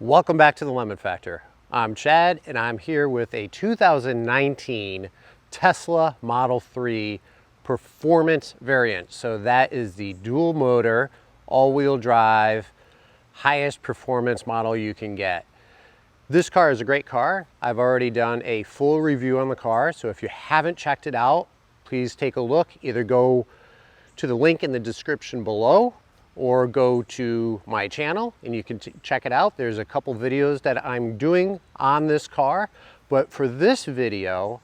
Welcome back to the Lemon Factor. I'm Chad and I'm here with a 2019 Tesla Model 3 performance variant. So that is the dual motor, all-wheel drive, highest performance model you can get. This car is a great car. I've already done a full review on the car. So if you haven't checked it out, please take a look. Either go to the link in the description below or go to my channel and you can check it out. There's a couple videos that I'm doing on this car, but for this video,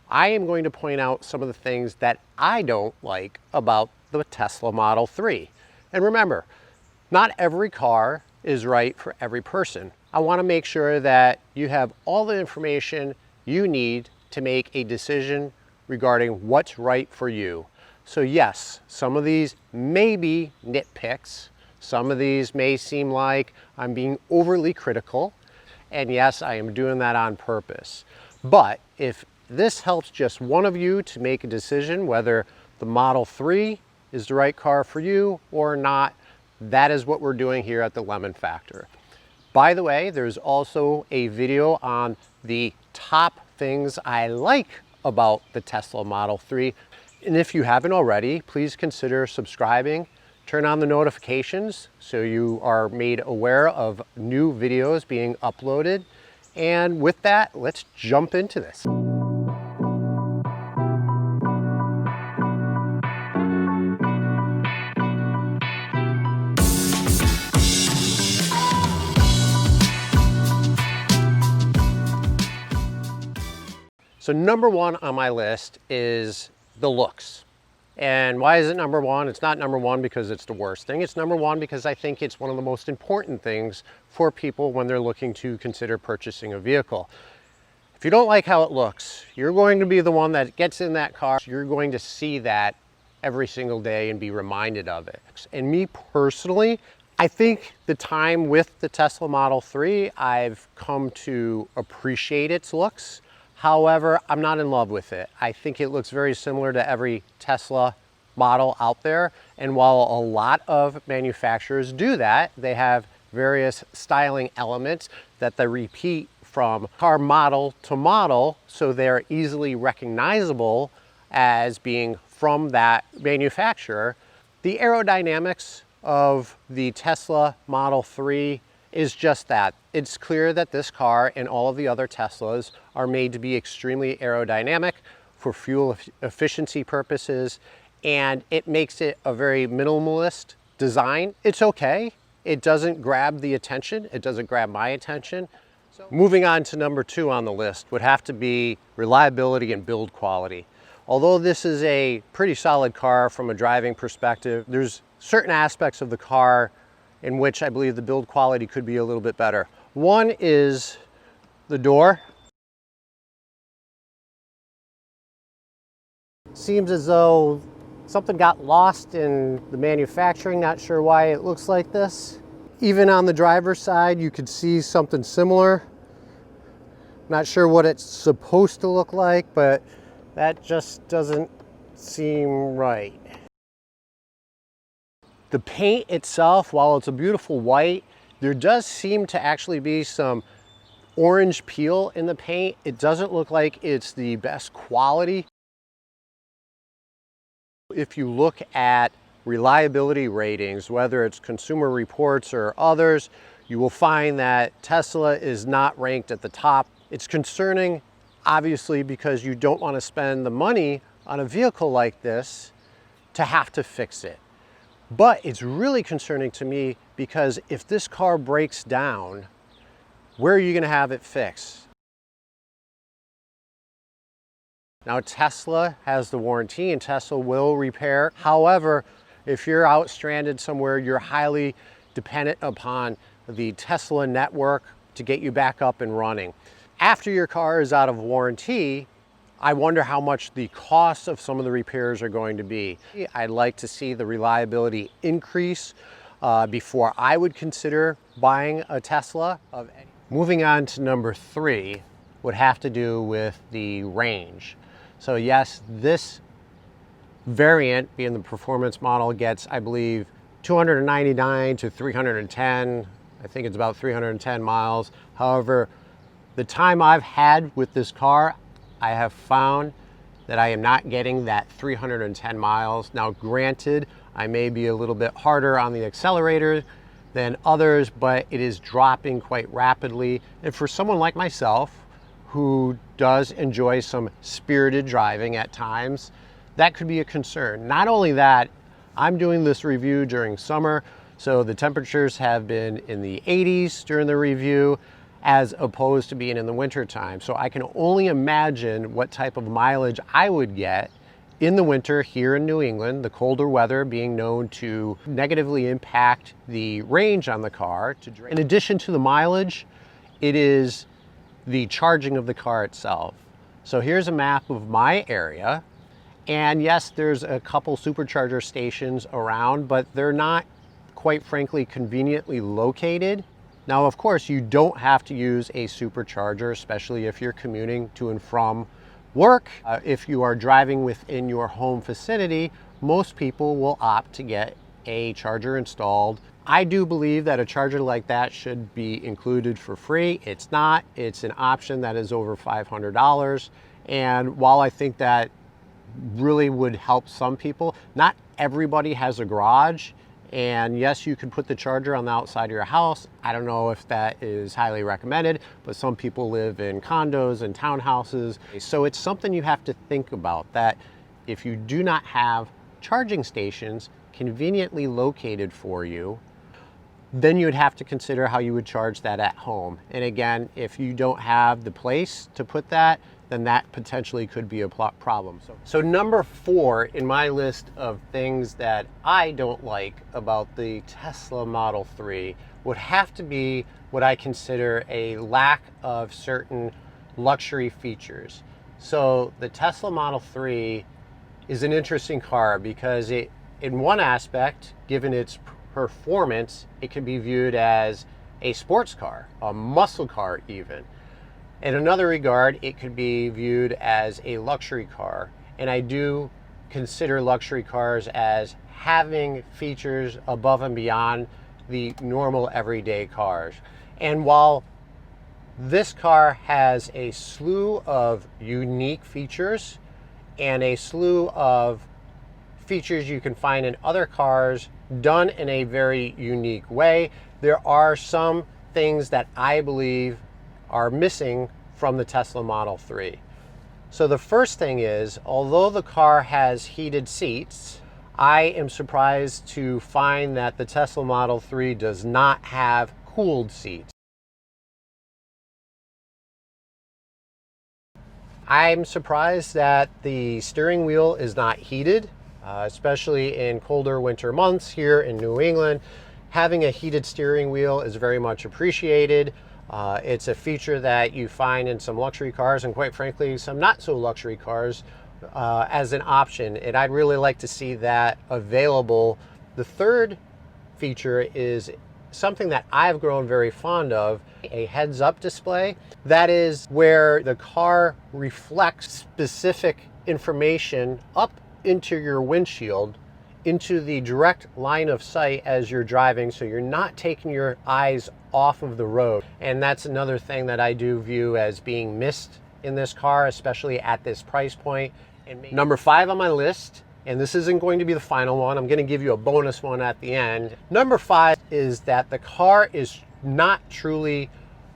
I am going to point out some of the things that I don't like about the Tesla Model 3. And remember, not every car is right for every person. I want to make sure that you have all the information you need to make a decision regarding what's right for you. So yes, some of these may be nitpicks. Some of these may seem like I'm being overly critical. And yes, I am doing that on purpose. But if this helps just one of you to make a decision whether the Model 3 is the right car for you or not, that is what we're doing here at the Lemon Factor. By the way, there's also a video on the top things I like about the Tesla Model 3. And if you haven't already, please consider subscribing, turn on the notifications so you are made aware of new videos being uploaded. And with that, let's jump into this. So number one on my list is the looks. And why is it number one? It's not number one because it's the worst thing. It's number one because I think it's one of the most important things for people when they're looking to consider purchasing a vehicle. If you don't like how it looks, you're going to be the one that gets in that car. You're going to see that every single day and be reminded of it. And me personally, I think the time with the Tesla Model 3, I've come to appreciate its looks. However, I'm not in love with it. I think it looks very similar to every Tesla model out there. And while a lot of manufacturers do that, they have various styling elements that they repeat from car model to model, so they're easily recognizable as being from that manufacturer. The aerodynamics of the Tesla Model 3 is just that. It's clear that this car and all of the other Teslas are made to be extremely aerodynamic for fuel efficiency purposes, and it makes it a very minimalist design. It's okay. It doesn't grab the attention. It doesn't grab my attention. So moving on to number two on the list would have to be reliability and build quality. Although this is a pretty solid car from a driving perspective, there's certain aspects of the car in which I believe the build quality could be a little bit better. One is the door. Seems as though something got lost in the manufacturing, not sure why it looks like this. Even on the driver's side, you could see something similar. Not sure what it's supposed to look like, but that just doesn't seem right. The paint itself, while it's a beautiful white, there does seem to actually be some orange peel in the paint. It doesn't look like it's the best quality. If you look at reliability ratings, whether it's Consumer Reports or others, you will find that Tesla is not ranked at the top. It's concerning, obviously, because you don't want to spend the money on a vehicle like this to have to fix it. But it's really concerning to me because if this car breaks down, where are you going to have it fixed? Now, Tesla has the warranty and Tesla will repair. However, if you're out stranded somewhere, you're highly dependent upon the Tesla network to get you back up and running. After your car is out of warranty, I wonder how much the cost of some of the repairs are going to be. I'd like to see the reliability increase before I would consider buying a Tesla. Moving on to number three would have to do with the range. So yes, this variant, being the performance model, gets, I believe, 299 to 310 I think it's about 310 miles. However, the time I've had with this car, I have found that I am not getting that 310 miles. Now, granted, I may be a little bit harder on the accelerator than others, but it is dropping quite rapidly. And for someone like myself, who does enjoy some spirited driving at times, that could be a concern. Not only that, I'm doing this review during summer, so the temperatures have been in the 80s during the review, as opposed to being in the winter time. So I can only imagine what type of mileage I would get in the winter here in New England, the colder weather being known to negatively impact the range on the car. In addition to the mileage, it is the charging of the car itself. So here's a map of my area. And yes, there's a couple supercharger stations around, but they're not, quite frankly, conveniently located. Now, of course, you don't have to use a supercharger, especially if you're commuting to and from work. If you are driving within your home vicinity, most people will opt to get a charger installed. I do believe that a charger like that should be included for free. It's not. It's an option that is over $500. And while I think that really would help some people, not everybody has a garage. And yes, you can put the charger on the outside of your house. I don't know if that is highly recommended, but some people live in condos and townhouses. So it's something you have to think about, that if you do not have charging stations conveniently located for you, then you would have to consider how you would charge that at home. And again, if you don't have the place to put that, then that potentially could be a problem. So number 4 in my list of things that I don't like about the Tesla Model 3 would have to be what I consider a lack of certain luxury features. So the Tesla Model 3 is an interesting car because it, in one aspect, given its performance, it can be viewed as a sports car, a muscle car even. In another regard, it could be viewed as a luxury car. And I do consider luxury cars as having features above and beyond the normal everyday cars. And while this car has a slew of unique features and a slew of features you can find in other cars done in a very unique way, there are some things that I believe are missing from the Tesla Model 3. So the first thing is, although the car has heated seats, I am surprised to find that the Tesla Model 3 does not have cooled seats. I'm surprised that the steering wheel is not heated, especially in colder winter months here in New England. Having a heated steering wheel is very much appreciated. It's a feature that you find in some luxury cars and, quite frankly, some not so luxury cars as an option. And I'd really like to see that available. The third feature is something that I've grown very fond of, a heads-up display. That is where the car reflects specific information up into your windshield, into the direct line of sight as you're driving, so you're not taking your eyes off of the road. And that's another thing that I do view as being missed in this car, especially at this price point. And number 5 on my list, and this isn't going to be the final one, I'm going to give you a bonus one at the end. Number 5 is that the car is not truly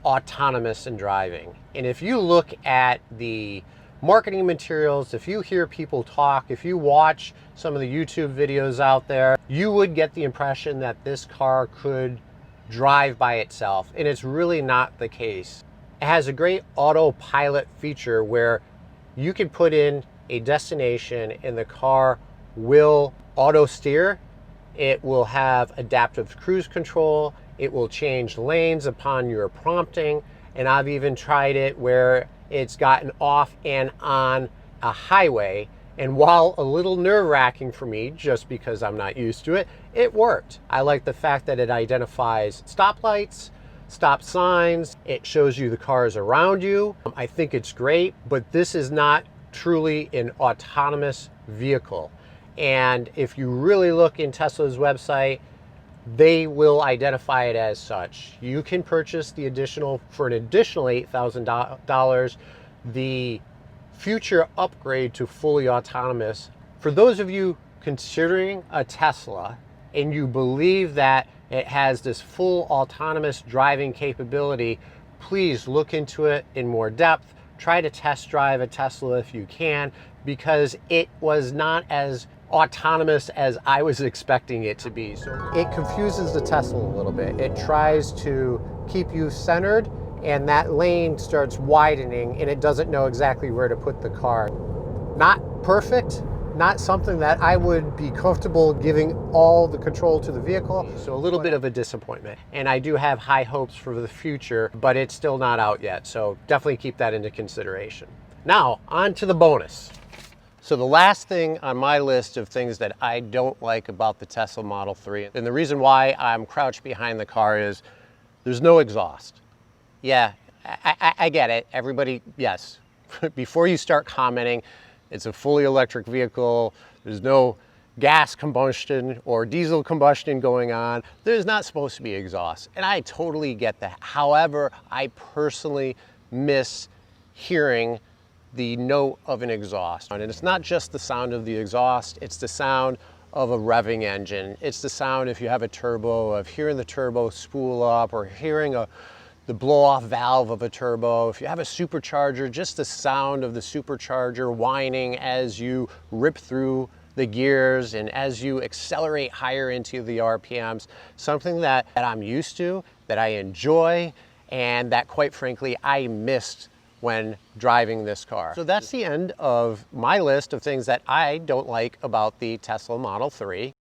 autonomous in driving. And if you look at the marketing materials, if you hear people talk, if you watch some of the YouTube videos out there, you would get the impression that this car could drive by itself, and it's really not the case. It has a great autopilot feature where you can put in a destination and the car will auto steer. It will have adaptive cruise control. It will change lanes upon your prompting. And I've even tried it where it's gotten off and on a highway. And while a little nerve-wracking for me, just because I'm not used to it, it worked. I like the fact that it identifies stoplights, stop signs. It shows you the cars around you. I think it's great, but this is not truly an autonomous vehicle. And if you really look in Tesla's website, they will identify it as such. You can purchase the additional, for an additional $8,000, the future upgrade to fully autonomous. For those of you considering a Tesla and you believe that it has this full autonomous driving capability, please look into it in more depth. Try to test drive a Tesla if you can, because it was not as autonomous as I was expecting it to be. So it confuses the Tesla a little bit. It tries to keep you centered, and that lane starts widening and it doesn't know exactly where to put the car. Not perfect, not something that I would be comfortable giving all the control to the vehicle. So a little bit of a disappointment. And I do have high hopes for the future, but it's still not out yet. So definitely keep that into consideration. Now, on to the bonus. So the last thing on my list of things that I don't like about the Tesla Model 3, and the reason why I'm crouched behind the car, is there's no exhaust. Yeah, I get it. Everybody, yes. Before you start commenting, it's a fully electric vehicle. There's no gas combustion or diesel combustion going on. There's not supposed to be exhaust. And I totally get that. However, I personally miss hearing the note of an exhaust. And it's not just the sound of the exhaust, it's the sound of a revving engine. It's the sound, if you have a turbo, of hearing the turbo spool up, or hearing the blow-off valve of a turbo. If you have a supercharger, just the sound of the supercharger whining as you rip through the gears and as you accelerate higher into the RPMs. Something that I'm used to, that I enjoy, and that, quite frankly, I missed when driving this car. So that's the end of my list of things that I don't like about the Tesla Model 3.